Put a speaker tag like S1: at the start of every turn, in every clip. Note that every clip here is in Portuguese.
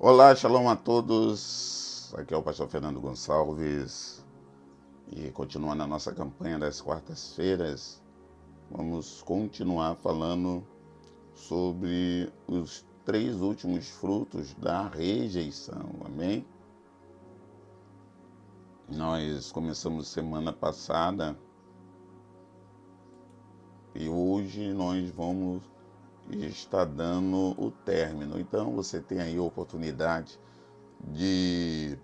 S1: Olá, shalom a todos. Aqui é o pastor Fernando Gonçalves e continuando a nossa campanha das quartas-feiras, vamos continuar falando sobre os 3 últimos frutos da rejeição, amém? Nós começamos semana passada e hoje nós vamos estar dando o término. Então você tem aí a oportunidade de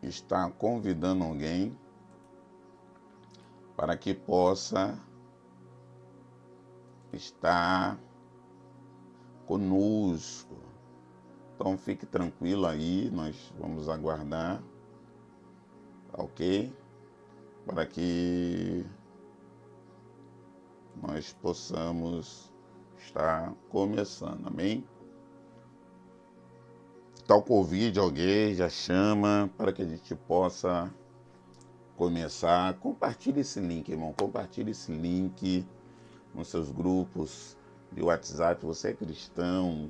S1: estar convidando alguém para que possa estar conosco. Então fique tranquilo aí, nós vamos aguardar, ok? Para que nós possamos estar começando, amém? Tal Covid, alguém já chama para que a gente possa começar. Compartilhe esse link, irmão, compartilhe esse link nos seus grupos de WhatsApp. Você é cristão,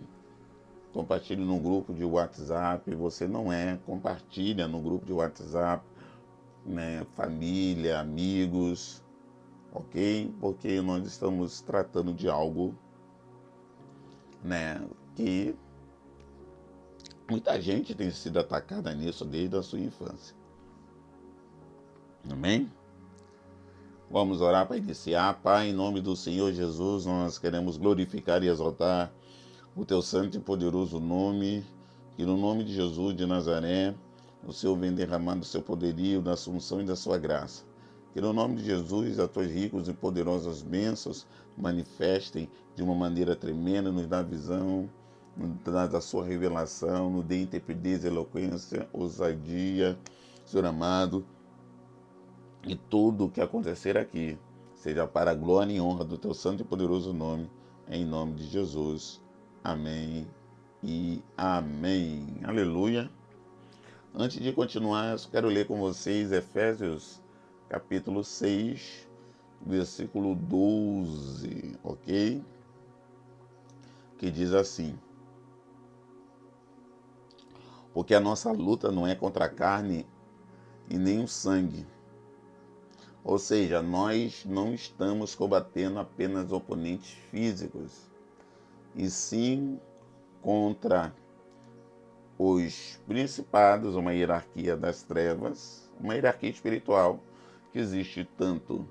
S1: compartilhe no grupo de WhatsApp. Você não é, compartilha no grupo de WhatsApp, né? Família, amigos, ok? Porque nós estamos tratando de algo, né, que muita gente tem sido atacada nisso desde a sua infância. Amém? Vamos orar para iniciar. Pai, em nome do Senhor Jesus, nós queremos glorificar e exaltar o teu santo e poderoso nome, que no nome de Jesus de Nazaré, o Senhor vem derramando o seu poderio, da assunção e da sua graça. Que no nome de Jesus, as tuas ricas e poderosas bênçãos manifestem de uma maneira tremenda, nos dá visão, nos dá da sua revelação, nos dê intrepidez, eloquência, ousadia, Senhor amado, e tudo o que acontecer aqui seja para a glória e honra do teu santo e poderoso nome, em nome de Jesus. Amém e amém. Aleluia. Antes de continuar, eu quero ler com vocês Efésios capítulo 6, versículo 12, ok? Que diz assim: porque a nossa luta não é contra a carne e nem o sangue. Ou seja, nós não estamos combatendo apenas oponentes físicos, e sim contra os principados, uma hierarquia das trevas, uma hierarquia espiritual que existe tanto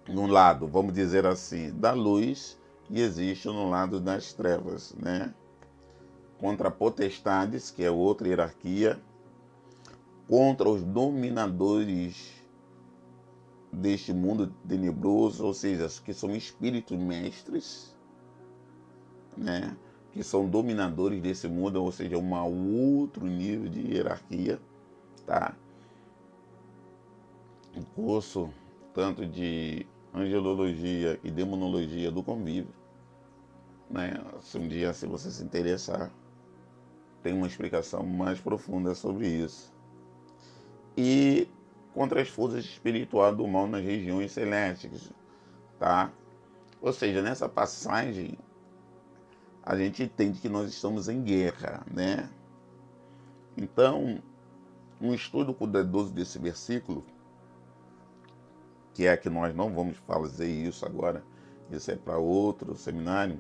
S1: no lado, vamos dizer assim, da luz, e existe no lado das trevas, né? Contra potestades, que é outra hierarquia, contra os dominadores deste mundo tenebroso, ou seja, que são espíritos mestres, né? Que são dominadores desse mundo, ou seja, um outro nível de hierarquia, tá? Um curso tanto de angelologia e demonologia do convívio, né? Se um dia, se você se interessar, tem uma explicação mais profunda sobre isso. E contra as forças espirituais do mal nas regiões celestes, tá? Ou seja, nessa passagem a gente entende que nós estamos em guerra, né? Então, um estudo cuidadoso desse versículo, que é que nós não vamos fazer isso agora, isso é para outro seminário,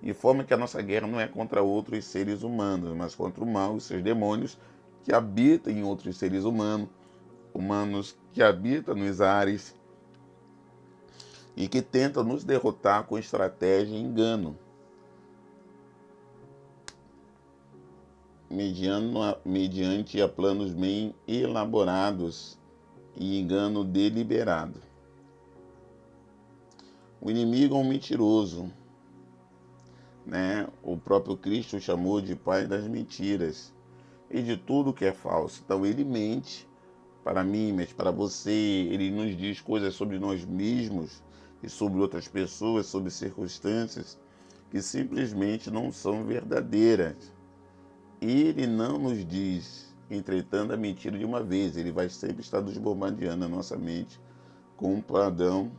S1: informa que a nossa guerra não é contra outros seres humanos, mas contra o mal e seus demônios que habitam em outros seres humanos que habitam nos ares e que tentam nos derrotar com estratégia e engano, mediante a planos bem elaborados e engano deliberado. O inimigo é um mentiroso, né? O próprio Cristo chamou de pai das mentiras e de tudo que é falso. Então ele mente para mim, mas para você. Ele nos diz coisas sobre nós mesmos e sobre outras pessoas, sobre circunstâncias que simplesmente não são verdadeiras. Ele não nos diz, entretanto, a mentira de uma vez. Ele vai sempre estar nos bombardeando a nossa mente com um padrão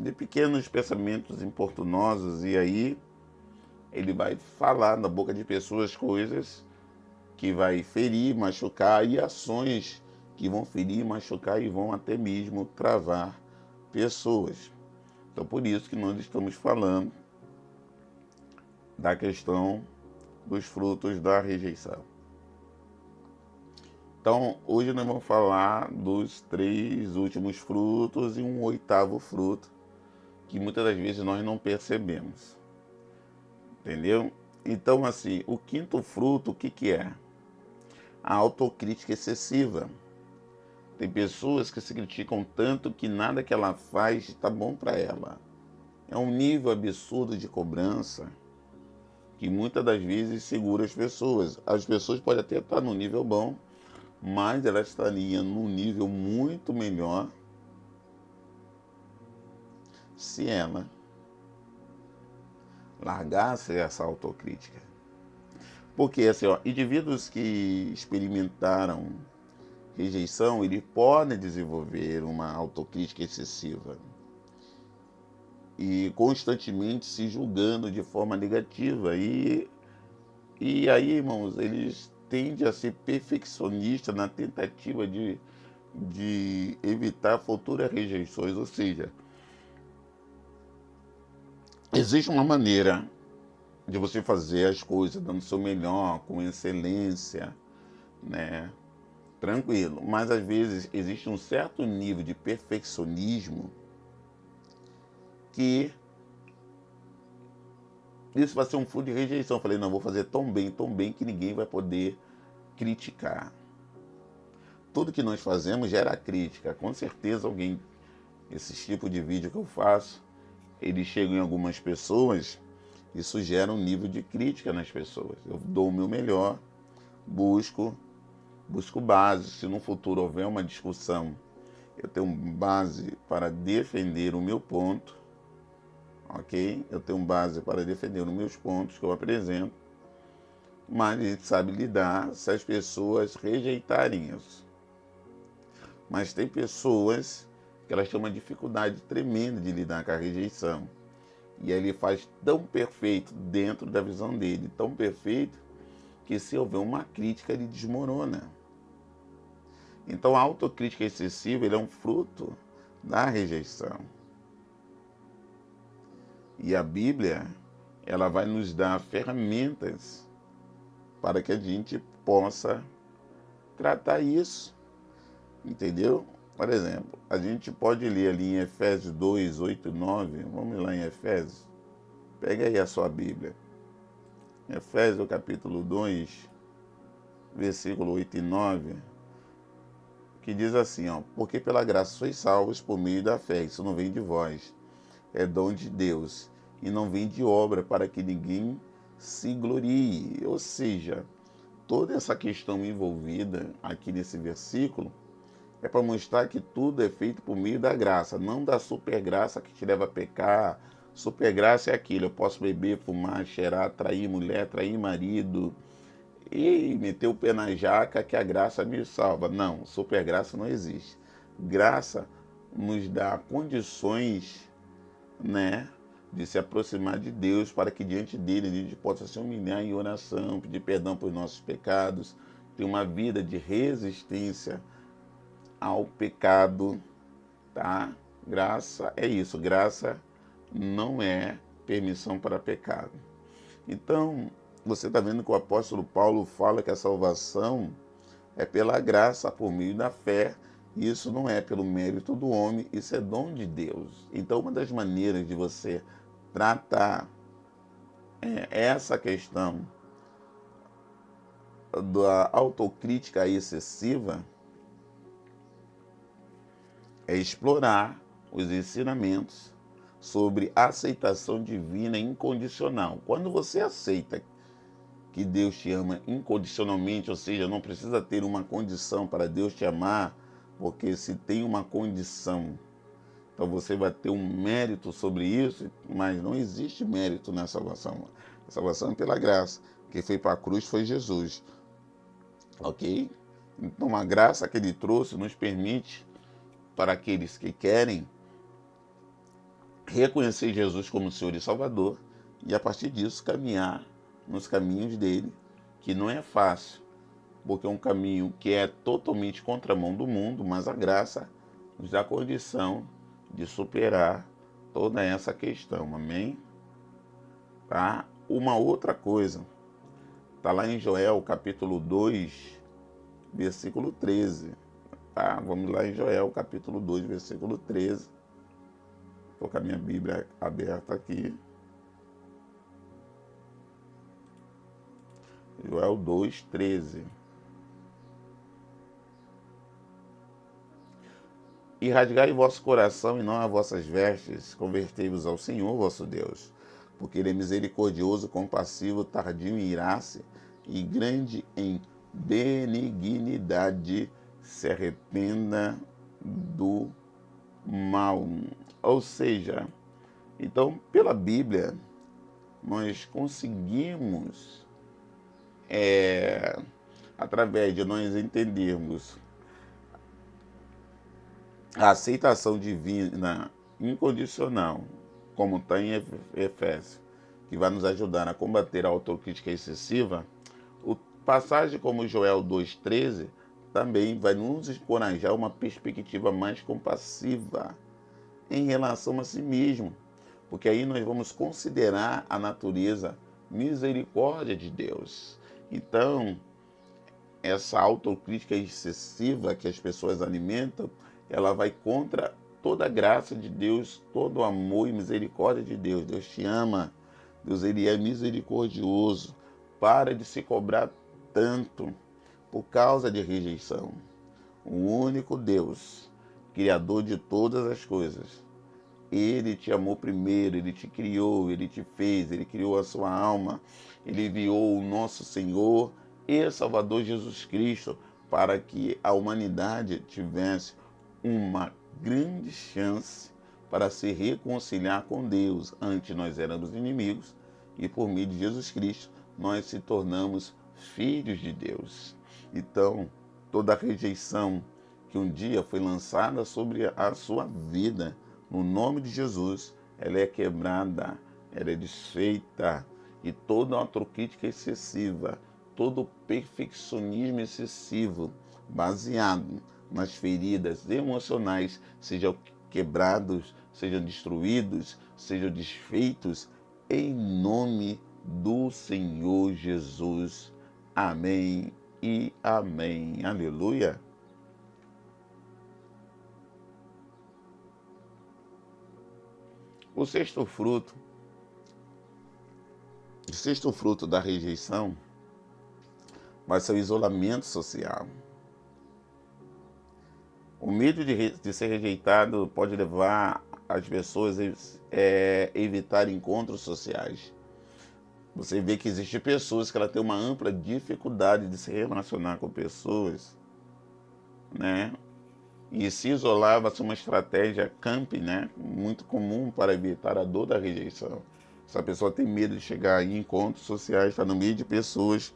S1: de pequenos pensamentos importunosos, e aí ele vai falar na boca de pessoas coisas que vai ferir, machucar, e ações que vão ferir, machucar e vão até mesmo travar pessoas. Então, por isso que nós estamos falando da questão dos frutos da rejeição. Então, hoje nós vamos falar dos 3 últimos frutos e um 8º fruto, que muitas das vezes nós não percebemos. Entendeu? Então, assim, o 5º fruto, o que é? A autocrítica excessiva. Tem pessoas que se criticam tanto que nada que ela faz está bom para ela. É um nível absurdo de cobrança que muitas das vezes segura as pessoas. As pessoas podem até estar no nível bom, mas elas estariam num nível muito melhor se ela largasse essa autocrítica. Porque assim, indivíduos que experimentaram rejeição, eles podem desenvolver uma autocrítica excessiva e constantemente se julgando de forma negativa. E aí, irmãos, eles tendem a ser perfeccionistas na tentativa de evitar futuras rejeições. Ou seja, existe uma maneira de você fazer as coisas dando o seu melhor, com excelência, né? Tranquilo. Mas às vezes existe um certo nível de perfeccionismo que isso vai ser um fruto de rejeição. Eu falei, não, vou fazer tão bem que ninguém vai poder criticar. Tudo que nós fazemos gera crítica. Com certeza alguém, esse tipo de vídeo que eu faço, eles chegam em algumas pessoas, isso gera um nível de crítica nas pessoas. Eu dou o meu melhor, busco base. Se no futuro houver uma discussão, eu tenho base para defender o meu ponto, ok? Eu tenho base para defender os meus pontos que eu apresento, mas a gente sabe lidar se as pessoas rejeitarem isso. Mas tem pessoas que elas têm uma dificuldade tremenda de lidar com a rejeição. E aí ele faz tão perfeito dentro da visão dele, tão perfeito, que se houver uma crítica, ele desmorona. Então a autocrítica excessiva ele é um fruto da rejeição. E a Bíblia, ela vai nos dar ferramentas para que a gente possa tratar isso. Entendeu? Por exemplo, a gente pode ler ali em Efésios 2, 8 e 9. Vamos lá em Efésios. Pega aí a sua Bíblia. Efésios capítulo 2, versículo 8 e 9. Que diz assim, porque pela graça sois salvos por meio da fé. Isso não vem de vós. É dom de Deus. E não vem de obra para que ninguém se glorie. Ou seja, toda essa questão envolvida aqui nesse versículo é para mostrar que tudo é feito por meio da graça, não da supergraça que te leva a pecar. Supergraça é aquilo, eu posso beber, fumar, cheirar, trair mulher, trair marido e meter o pé na jaca que a graça me salva. Não, supergraça não existe. Graça nos dá condições, né, de se aproximar de Deus para que diante dele a gente possa se humilhar em oração, pedir perdão por nossos pecados, ter uma vida de resistência ao pecado, tá? Graça é isso, graça não é permissão para pecado. Então, você está vendo que o apóstolo Paulo fala que a salvação é pela graça, por meio da fé. Isso não é pelo mérito do homem, isso é dom de Deus. Então, uma das maneiras de você tratar essa questão da autocrítica excessiva é explorar os ensinamentos sobre aceitação divina incondicional. Quando você aceita que Deus te ama incondicionalmente, ou seja, não precisa ter uma condição para Deus te amar, porque se tem uma condição, então você vai ter um mérito sobre isso, mas não existe mérito na salvação. A salvação é pela graça. Quem foi para a cruz foi Jesus. Ok? Então a graça que ele trouxe nos permite, para aqueles que querem, reconhecer Jesus como Senhor e Salvador e, a partir disso, caminhar nos caminhos dele, que não é fácil, porque é um caminho que é totalmente contramão do mundo, mas a graça nos dá condição de superar toda essa questão, amém? Tá? Uma outra coisa, está lá em Joel, capítulo 2, versículo 13. Tá? Vamos lá em Joel, capítulo 2, versículo 13. Estou com a minha Bíblia aberta aqui. Joel 2, 13. E rasgai vosso coração e não as vossas vestes, convertei-vos ao Senhor vosso Deus, porque Ele é misericordioso, compassivo, tardio em irar-se e grande em benignidade, se arrependa do mal. Ou seja, então, pela Bíblia, nós conseguimos, através de nós entendermos a aceitação divina incondicional, como está em Efésios, que vai nos ajudar a combater a autocrítica excessiva, o passagem como Joel 2,13 também vai nos encorajar uma perspectiva mais compassiva em relação a si mesmo, porque aí nós vamos considerar a natureza misericórdia de Deus. Então, essa autocrítica excessiva que as pessoas alimentam, ela vai contra toda a graça de Deus, todo o amor e misericórdia de Deus. Deus te ama, Deus ele é misericordioso. Para de se cobrar tanto por causa de rejeição. O único Deus, Criador de todas as coisas, Ele te amou primeiro, Ele te criou, Ele te fez, Ele criou a sua alma, Ele enviou o nosso Senhor e Salvador Jesus Cristo para que a humanidade tivesse uma grande chance para se reconciliar com Deus. Antes nós éramos inimigos e por meio de Jesus Cristo nós se tornamos filhos de Deus. Então, toda a rejeição que um dia foi lançada sobre a sua vida, no nome de Jesus, ela é quebrada, ela é desfeita, e toda autocrítica excessiva, todo perfeccionismo excessivo, baseado nas feridas emocionais, sejam quebrados, sejam destruídos, sejam desfeitos, em nome do Senhor Jesus. Amém e amém. Aleluia. O sexto fruto da rejeição vai ser o isolamento social. O medo de ser rejeitado pode levar as pessoas a evitar encontros sociais. Você vê que existem pessoas que ela têm uma ampla dificuldade de se relacionar com pessoas, né? E se isolar vai ser uma estratégia camping, né? Muito comum para evitar a dor da rejeição. Essa pessoa tem medo de chegar em encontros sociais, está no meio de pessoas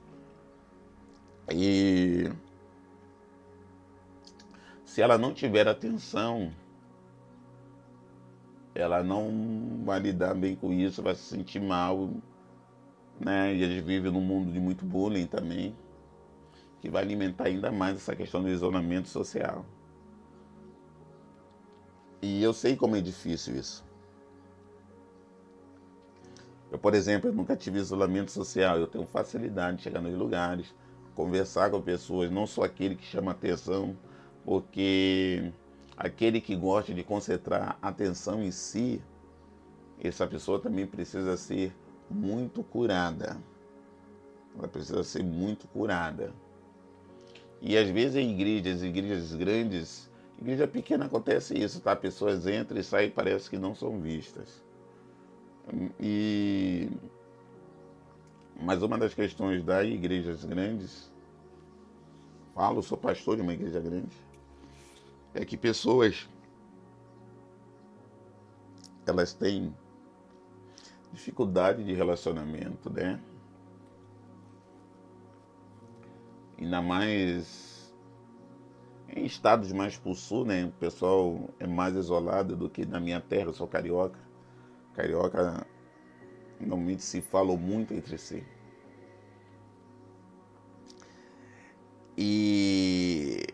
S1: e se ela não tiver atenção, ela não vai lidar bem com isso, vai se sentir mal, né? E a gente vive num mundo de muito bullying também, que vai alimentar ainda mais essa questão do isolamento social. E eu sei como é difícil isso. Eu, por exemplo, eu nunca tive isolamento social, eu tenho facilidade de chegar nos lugares, conversar com pessoas, não sou aquele que chama atenção, porque aquele que gosta de concentrar atenção em si, essa pessoa também precisa ser muito curada. Ela precisa ser muito curada. E às vezes em igrejas grandes, igreja pequena acontece isso, tá? Pessoas entram e saem e parece que não são vistas. Mas uma das questões das igrejas grandes, sou pastor de uma igreja grande, é que pessoas, elas têm dificuldade de relacionamento, né? Ainda mais em estados mais pro sul, né? O pessoal é mais isolado do que na minha terra, eu sou carioca. Carioca normalmente se falam muito entre si. E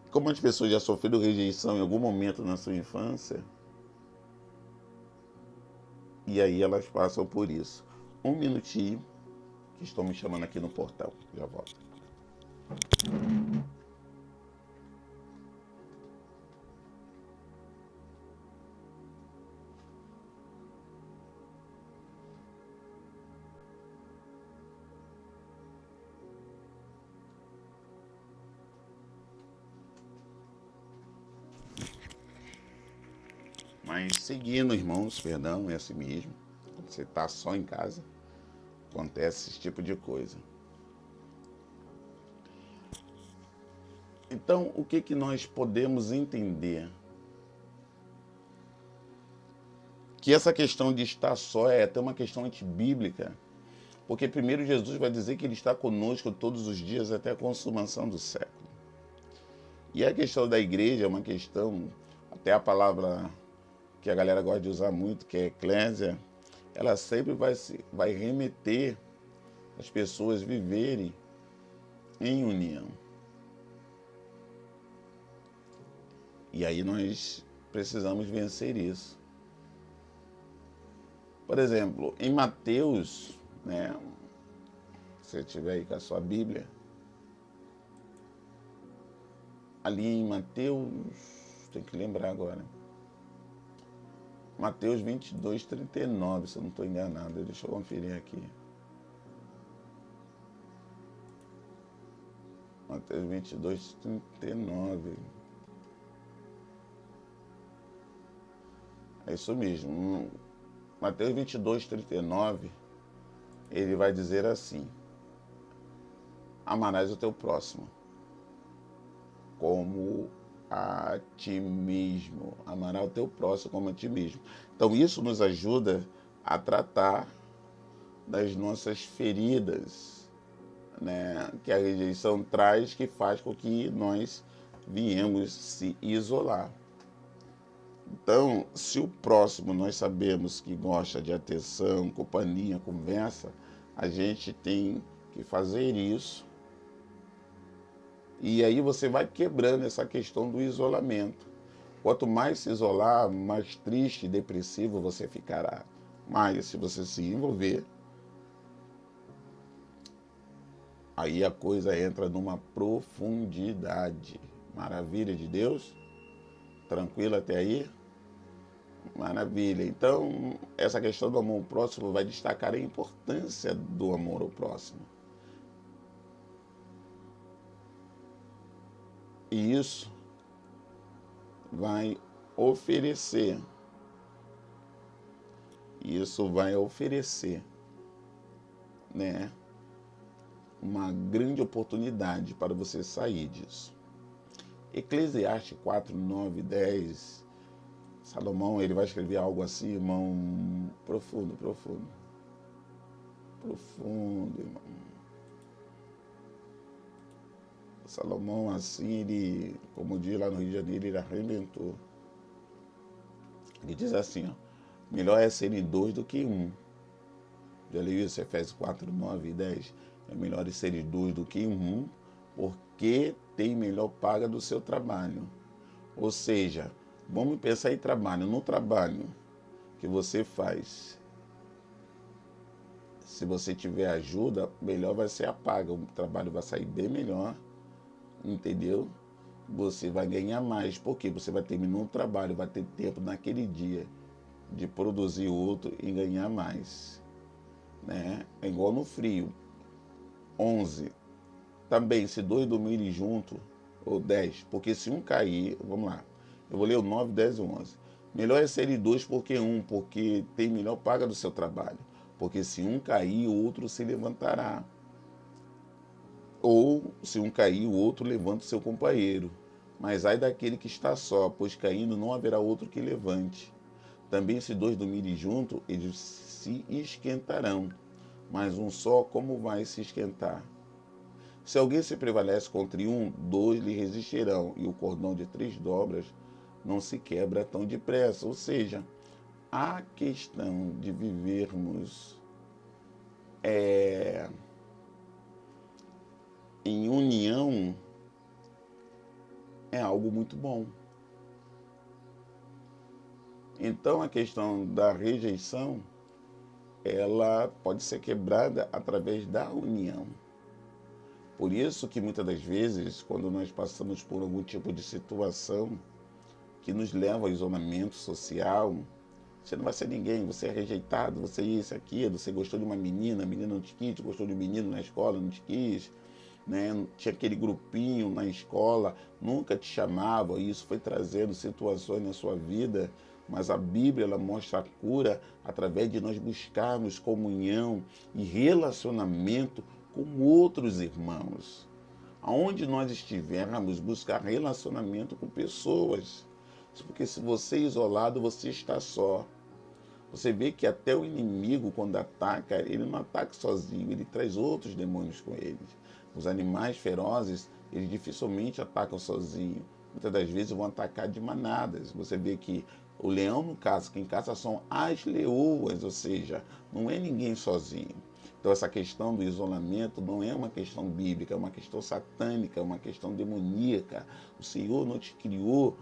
S1: como as pessoas já sofreram rejeição em algum momento na sua infância, e aí elas passam por isso. Um minutinho, que estão me chamando aqui no portão. Já volto. Mas seguindo, irmãos, perdão, é assim mesmo. Quando você está só em casa, acontece esse tipo de coisa. Então, o que nós podemos entender? Que essa questão de estar só é até uma questão antibíblica, porque primeiro Jesus vai dizer que ele está conosco todos os dias até a consumação do século. E a questão da igreja é uma questão, até a palavra que a galera gosta de usar muito, que é eclésia, ela sempre vai remeter as pessoas viverem em união. E aí nós precisamos vencer isso. Por exemplo, em Mateus, né, se você estiver aí com a sua Bíblia, ali em Mateus, tem que lembrar agora, Mateus 22, 39, se eu não estou enganado, deixa eu conferir aqui. Mateus 22, 39. É isso mesmo. Mateus 22, 39, ele vai dizer assim: amarás o teu próximo como a ti mesmo. Amarás o teu próximo como a ti mesmo. Então isso nos ajuda a tratar das nossas feridas, né, que a rejeição traz, que faz com que nós viemos se isolar. Então, se o próximo nós sabemos que gosta de atenção, companhia, conversa, a gente tem que fazer isso. E aí você vai quebrando essa questão do isolamento. Quanto mais se isolar, mais triste e depressivo você ficará. Mas se você se envolver, aí a coisa entra numa profundidade. Maravilha de Deus? Tranquilo até aí? Maravilha. Então, essa questão do amor ao próximo vai destacar a importância do amor ao próximo. E isso vai oferecer. Né, uma grande oportunidade para você sair disso. Eclesiastes 4, 9, 10, Salomão, ele vai escrever algo assim, irmão, profundo, irmão. Salomão, assim, ele, como diz lá no Rio de Janeiro, ele arrebentou. Ele diz assim, ó, melhor é serem dois do que um. Já leu isso, Efésios 4, 9 e 10. É melhor serem dois do que um, porque tem melhor paga do seu trabalho. Ou seja, vamos pensar em trabalho. No trabalho que você faz, se você tiver ajuda, melhor vai ser a paga. O trabalho vai sair bem melhor, entendeu? Você vai ganhar mais, porque você vai terminar um trabalho, vai ter tempo naquele dia de produzir outro e ganhar mais. Né? É igual no frio. 11. Também, se dois dormirem junto, ou 10, porque se um cair, vamos lá, eu vou ler o 9, 10 e 11. Melhor é serem dois porque um, porque tem melhor paga do seu trabalho. Porque se um cair, o outro se levantará. Ou, se um cair, o outro levanta o seu companheiro. Mas ai daquele que está só, pois caindo não haverá outro que levante. Também se dois dormirem junto, eles se esquentarão. Mas um só, como vai se esquentar? Se alguém se prevalece contra um, dois lhe resistirão, e o cordão de 3 dobras não se quebra tão depressa. Ou seja, a questão de vivermos em união é algo muito bom. Então a questão da rejeição, ela pode ser quebrada através da união. Por isso que muitas das vezes, quando nós passamos por algum tipo de situação que nos leva ao isolamento social, você não vai ser ninguém, você é rejeitado, você é isso, aquilo, você gostou de uma menina, a menina não te quis, gostou de um menino na escola, não te quis, né? Tinha aquele grupinho na escola, nunca te chamava, e isso foi trazendo situações na sua vida, mas a Bíblia ela mostra a cura através de nós buscarmos comunhão e relacionamento com outros irmãos. Aonde nós estivermos, buscar relacionamento com pessoas. Porque se você é isolado, você está só. Você vê que até o inimigo, quando ataca, ele não ataca sozinho, ele traz outros demônios com ele. Os animais ferozes, eles dificilmente atacam sozinho. Muitas das vezes vão atacar de manadas. Você vê que o leão não caça, quem caça são as leoas, ou seja, não é ninguém sozinho. Então essa questão do isolamento não é uma questão bíblica, é uma questão satânica, é uma questão demoníaca. O Senhor não te criou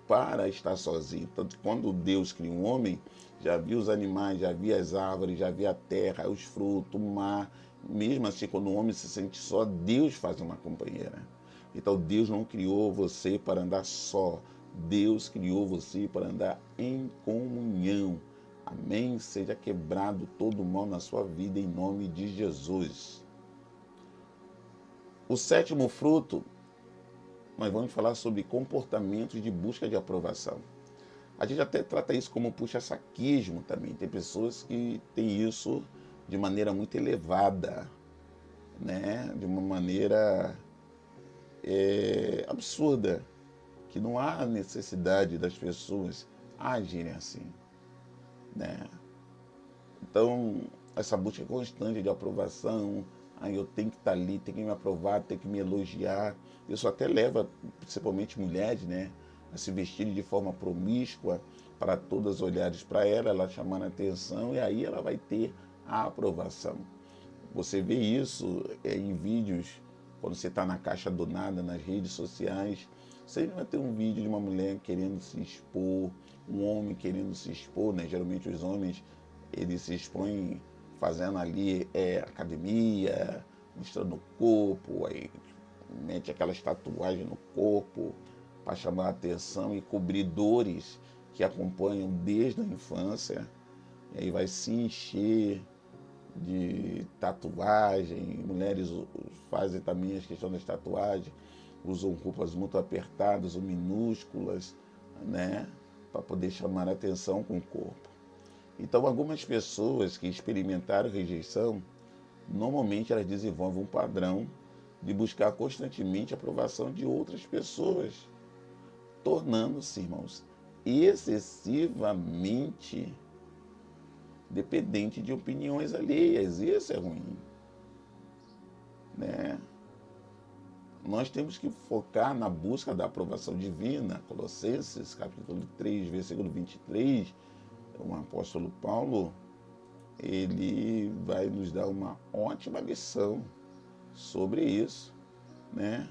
S1: para estar sozinho. Tanto que quando Deus cria um homem, já viu os animais, já viu as árvores, já viu a terra, os frutos, o mar. Mesmo assim, quando o homem se sente só, Deus faz uma companheira. Então Deus não criou você para andar só. Deus criou você para andar em comunhão. Amém? Seja quebrado todo o mal na sua vida em nome de Jesus. O sétimo fruto, nós vamos falar sobre comportamentos de busca de aprovação. A gente até trata isso como puxa-saquismo também. Tem pessoas que têm isso de maneira muito elevada, né? De uma maneira absurda, que não há necessidade das pessoas agirem assim, né? Então, essa busca constante de aprovação, aí eu tenho que estar ali, tem que me aprovar, tem que me elogiar. Isso até leva, principalmente mulheres, né, a se vestirem de forma promíscua para todas olharem para ela, ela chamando a atenção e aí ela vai ter a aprovação. Você vê isso em vídeos, quando você está na caixa do nada, nas redes sociais, sempre vai ter um vídeo de uma mulher querendo se expor, um homem querendo se expor, né? Geralmente os homens, eles se expõem fazendo ali academia, mostrando o corpo, aí mete aquelas tatuagens no corpo para chamar a atenção e cobrir dores que acompanham desde a infância, e aí vai se encher de tatuagem. Mulheres fazem também as questões das tatuagens, usam roupas muito apertadas ou minúsculas, né, para poder chamar a atenção com o corpo. Então, algumas pessoas que experimentaram rejeição, normalmente elas desenvolvem um padrão de buscar constantemente a aprovação de outras pessoas, tornando-se, irmãos, excessivamente dependente de opiniões alheias. Isso é ruim, né? Nós temos que focar na busca da aprovação divina. Colossenses, capítulo 3, versículo 23, o apóstolo Paulo, ele vai nos dar uma ótima lição sobre isso, né?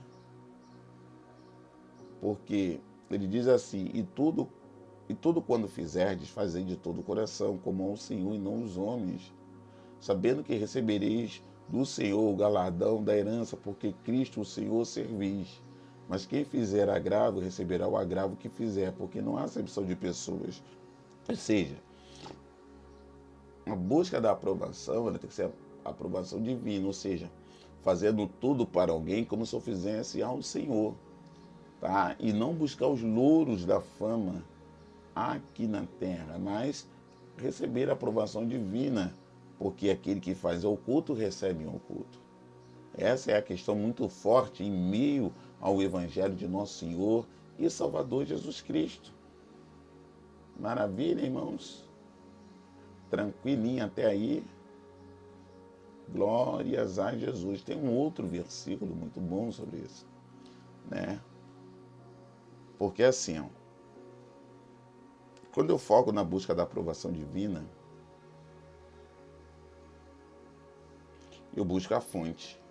S1: Porque ele diz assim: e tudo quando fizerdes, fazei de todo o coração, como ao Senhor e não aos homens, sabendo que recebereis do Senhor o galardão da herança, porque Cristo o Senhor servis. Mas quem fizer agravo, receberá o agravo que fizer, porque não há acepção de pessoas. Ou seja, a busca da aprovação, ela tem que ser a aprovação divina, ou seja, fazendo tudo para alguém como se eu fizesse ao Senhor, tá? E não buscar os louros da fama aqui na terra, mas receber a aprovação divina, porque aquele que faz oculto recebe em oculto. Essa é a questão muito forte em meio ao Evangelho de Nosso Senhor e Salvador Jesus Cristo. Maravilha, irmãos? Tranquilinho até aí? Glórias a Jesus. Tem um outro versículo muito bom sobre isso, né? Porque assim, ó, quando eu foco na busca da aprovação divina, eu busco a fonte.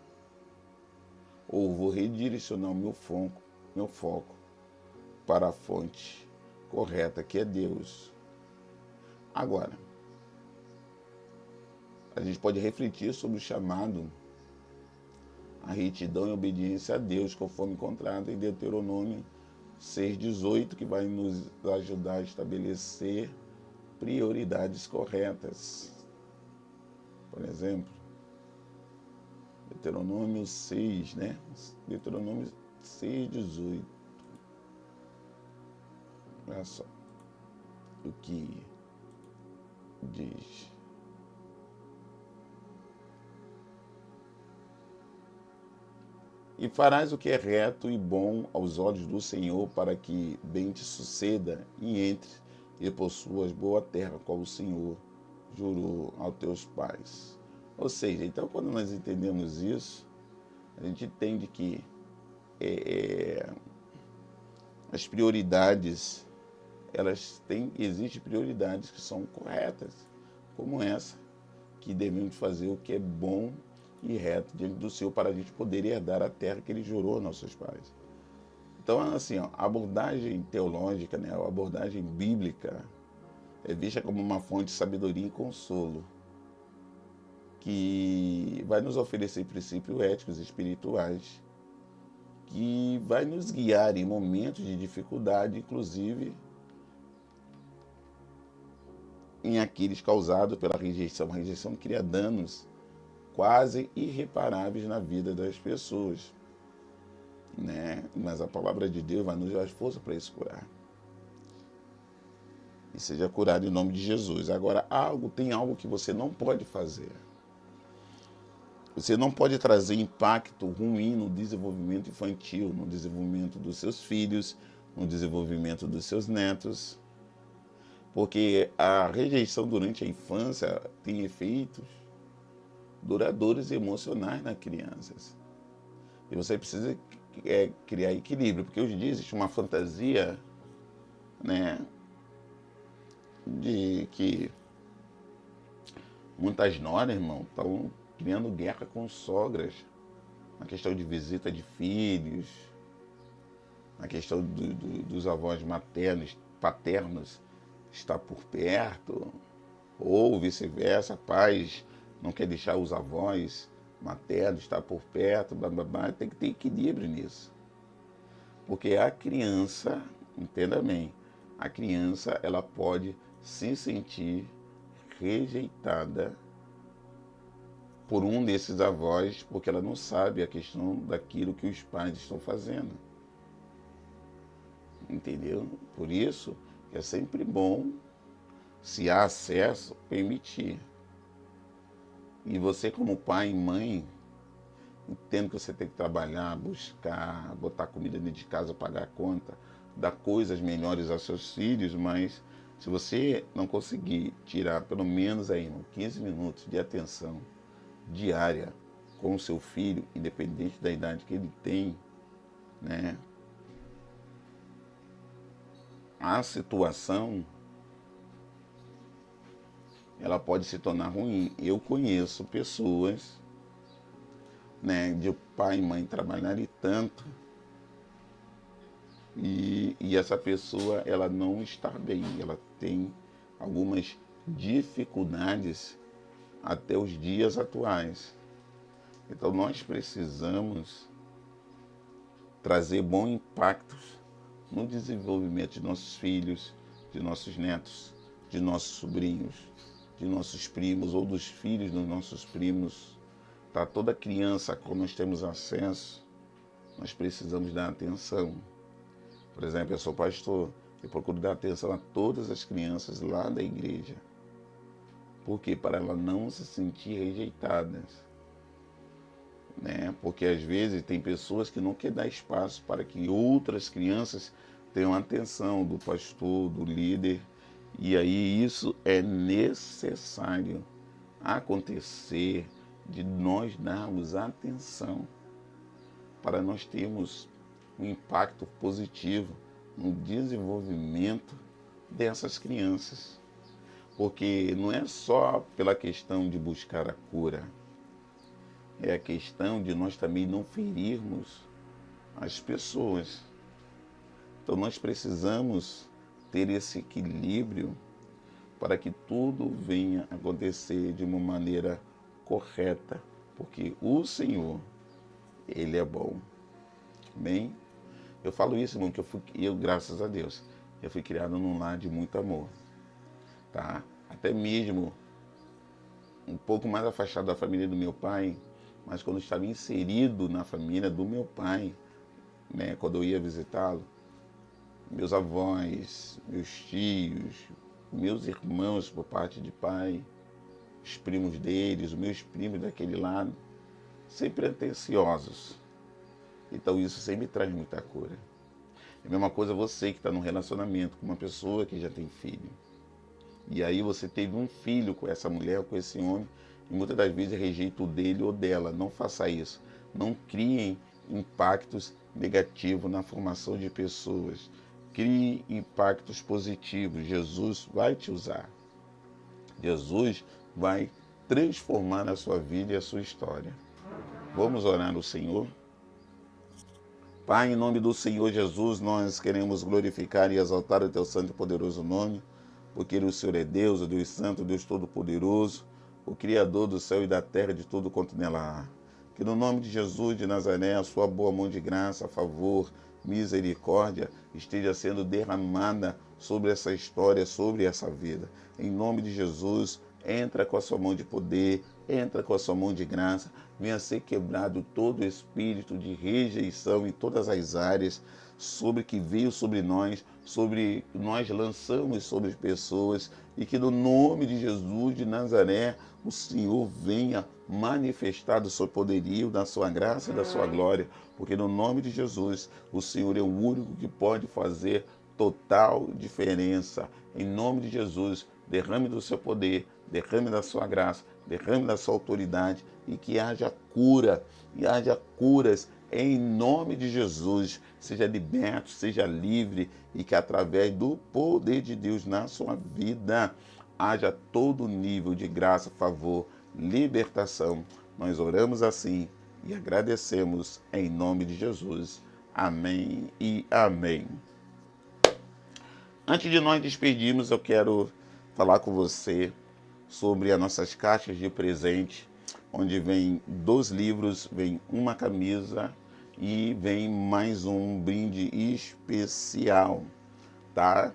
S1: Ou vou redirecionar o meu foco para a fonte correta, que é Deus. Agora, a gente pode refletir sobre o chamado à retidão e obediência a Deus, conforme encontrado em Deuteronômio 6,18, que vai nos ajudar a estabelecer prioridades corretas. Por exemplo, Deuteronômio 6, né? Deuteronômio 6,18. Olha só o que diz. E farás o que é reto e bom aos olhos do Senhor, para que bem te suceda e entre e possuas boa terra, qual o Senhor jurou aos teus pais. Ou seja, então quando nós entendemos isso, a gente entende que as prioridades, existem prioridades que são corretas, como essa, que devemos fazer o que é bom e reto diante do Senhor para a gente poder herdar a terra que Ele jurou aos nossos pais. Então, assim, a abordagem teológica, né, a abordagem bíblica é vista como uma fonte de sabedoria e consolo, que vai nos oferecer princípios éticos e espirituais, que vai nos guiar em momentos de dificuldade, inclusive em aqueles causados pela rejeição. A rejeição cria danos quase irreparáveis na vida das pessoas, né? Mas a palavra de Deus vai nos dar força para isso curar. E seja curado em nome de Jesus. Agora, tem algo que você não pode fazer. Você não pode trazer impacto ruim no desenvolvimento infantil, no desenvolvimento dos seus filhos, no desenvolvimento dos seus netos, porque a rejeição durante a infância tem efeitos duradouros e emocionais nas crianças. E você precisa criar equilíbrio, porque hoje em dia existe uma fantasia, né, de que muitas noras, irmão, estão criando guerra com sogras, na questão de visita de filhos, na questão dos avós maternos, paternos estar por perto, ou vice-versa, pais não quer deixar os avós maternos estar por perto, blá, blá, blá. Tem que ter equilíbrio nisso. Porque a criança, entenda bem, a criança ela pode se sentir rejeitada por um desses avós, porque ela não sabe a questão daquilo que os pais estão fazendo. Entendeu? Por isso que é sempre bom, se há acesso, permitir. E você como pai e mãe, entendo que você tem que trabalhar, buscar, botar comida dentro de casa, pagar a conta, dar coisas melhores aos seus filhos, mas se você não conseguir tirar pelo menos aí 15 minutos de atenção diária com o seu filho, independente da idade que ele tem, né? A situação ela pode se tornar ruim. Eu conheço pessoas, né, de pai e mãe trabalharem tanto e essa pessoa ela não está bem, ela tem algumas dificuldades até os dias atuais. Então nós precisamos trazer bons impactos no desenvolvimento de nossos filhos, de nossos netos, de nossos sobrinhos, de nossos primos ou dos filhos dos nossos primos. Tá? Toda criança, como nós temos acesso, nós precisamos dar atenção. Por exemplo, eu sou pastor, eu procuro dar atenção a todas as crianças lá da igreja. Por quê? Para elas não se sentir rejeitadas. Né? Porque às vezes tem pessoas que não querem dar espaço para que outras crianças tenham atenção do pastor, do líder. E aí isso é necessário acontecer, de nós darmos atenção para nós termos um impacto positivo no desenvolvimento dessas crianças. Porque não é só pela questão de buscar a cura, é a questão de nós também não ferirmos as pessoas. Então nós precisamos ter esse equilíbrio para que tudo venha acontecer de uma maneira correta, porque o Senhor, Ele é bom. Amém? Eu falo isso, irmão, que eu, graças a Deus, eu fui criado num lar de muito amor, tá? Até mesmo um pouco mais afastado da família do meu pai, mas quando eu estava inserido na família do meu pai, né, quando eu ia visitá-lo, meus avós, meus tios, meus irmãos por parte de pai, os primos deles, os meus primos daquele lado, sempre atenciosos. Então isso sempre traz muita cura. É a mesma coisa você que está num relacionamento com uma pessoa que já tem filho. E aí você teve um filho com essa mulher, com esse homem, e muitas das vezes rejeita o dele ou dela. Não faça isso. Não criem impactos negativos na formação de pessoas. Crie impactos positivos. Jesus vai te usar. Jesus vai transformar a sua vida e a sua história. Vamos orar ao Senhor? Pai, em nome do Senhor Jesus, nós queremos glorificar e exaltar o teu santo e poderoso nome, porque o Senhor é Deus, o Deus Santo, o Deus Todo-Poderoso, o Criador do céu e da terra e de tudo quanto nela há. Que no nome de Jesus de Nazaré, a sua boa mão de graça, favor, misericórdia esteja sendo derramada sobre essa história, sobre essa vida. Em nome de Jesus, entra com a sua mão de poder, entra com a sua mão de graça, venha ser quebrado todo espírito de rejeição em todas as áreas, sobre que veio sobre nós lançamos sobre pessoas, e que no nome de Jesus de Nazaré, o Senhor venha manifestar do seu poderio, da sua graça e da sua glória, porque no nome de Jesus, o Senhor é o único que pode fazer total diferença. Em nome de Jesus, derrame do seu poder, derrame da sua graça, derrame da sua autoridade, e que haja cura, e haja curas em nome de Jesus. Seja liberto, seja livre, e que através do poder de Deus na sua vida haja todo nível de graça, favor, libertação. Nós oramos assim e agradecemos em nome de Jesus. Amém e amém. Antes de nós despedirmos, eu quero falar com você sobre as nossas caixas de presente, onde vem 2 livros, vem uma camisa e vem mais um brinde especial, tá?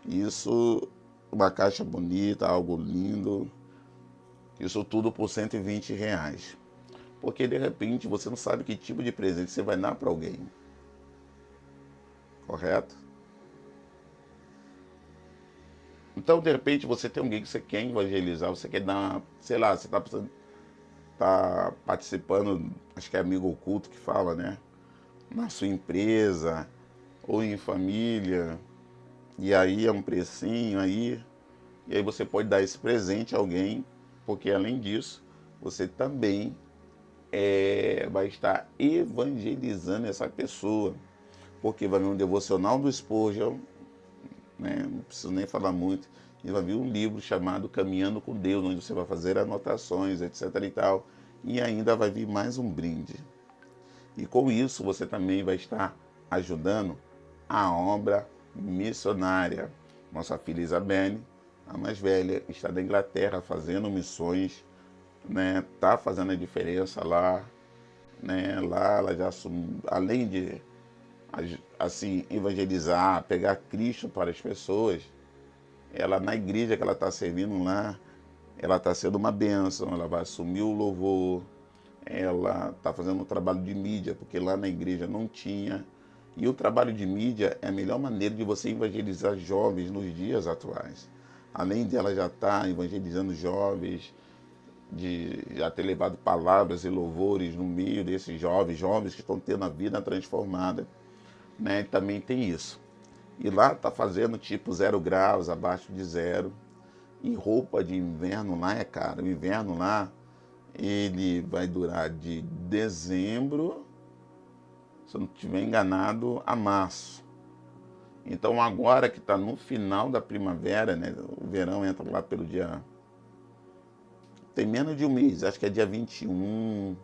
S1: Isso, uma caixa bonita, algo lindo, isso tudo por R$ 120. Porque de repente você não sabe que tipo de presente você vai dar para alguém, correto? Então, de repente, você tem alguém que você quer evangelizar, você quer dar, sei lá, você tá participando, acho que é amigo oculto que fala, né? Na sua empresa ou em família, e aí é um precinho aí, e aí você pode dar esse presente a alguém, porque além disso, você também vai estar evangelizando essa pessoa, porque vai vir um devocional do Spurgeon, né? Não preciso nem falar muito, e vai vir um livro chamado Caminhando com Deus, onde você vai fazer anotações, etc. e tal, e ainda vai vir mais um brinde. E com isso você também vai estar ajudando a obra missionária. Nossa filha Isabelle, a mais velha, está na Inglaterra fazendo missões, né? Tá fazendo a diferença lá, né? Lá ela já além de assim evangelizar, pegar Cristo para as pessoas, ela na igreja que ela está servindo lá, ela está sendo uma bênção, ela vai assumir o louvor, ela está fazendo um trabalho de mídia, porque lá na igreja não tinha. E o trabalho de mídia é a melhor maneira de você evangelizar jovens nos dias atuais. Além de ela já estar evangelizando jovens, de já ter levado palavras e louvores no meio desses jovens que estão tendo a vida transformada, né? Também tem isso. E lá está fazendo tipo 0 graus, abaixo de 0. E roupa de inverno lá é caro. O inverno lá, ele vai durar de dezembro, se eu não estiver enganado, a março. Então agora que está no final da primavera, né? O verão entra lá pelo dia... Tem menos de um mês, acho que é dia 21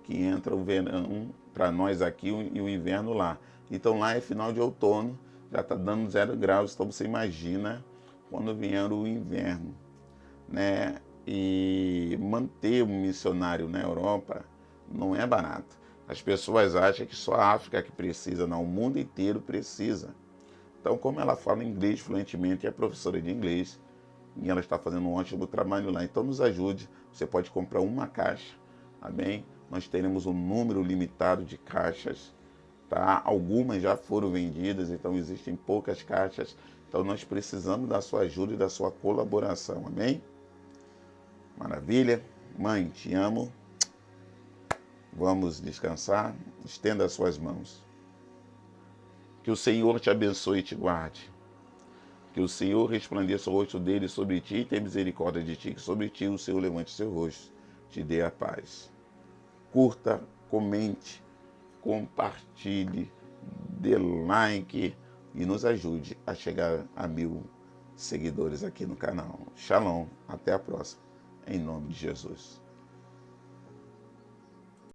S1: que entra o verão para nós aqui e o inverno lá. Então lá é final de outono, já está dando 0 graus, então você imagina quando vier o inverno, né? E manter um missionário na Europa não é barato. As pessoas acham que só a África que precisa, não, o mundo inteiro precisa. Então, como ela fala inglês fluentemente, é professora de inglês, e ela está fazendo um ótimo trabalho lá. Então, nos ajude. Você pode comprar uma caixa, tá bem? Nós teremos um número limitado de caixas, tá? Algumas já foram vendidas, então existem poucas caixas. Então, nós precisamos da sua ajuda e da sua colaboração, amém? Maravilha. Mãe, te amo. Vamos descansar. Estenda as suas mãos. Que o Senhor te abençoe e te guarde. Que o Senhor resplandeça o rosto dele sobre ti e tenha misericórdia de ti. Que sobre ti o Senhor levante seu rosto, te dê a paz. Curta, comente, compartilhe, dê like e nos ajude a chegar a 1000 seguidores aqui no canal. Shalom, até a próxima. Em nome de Jesus.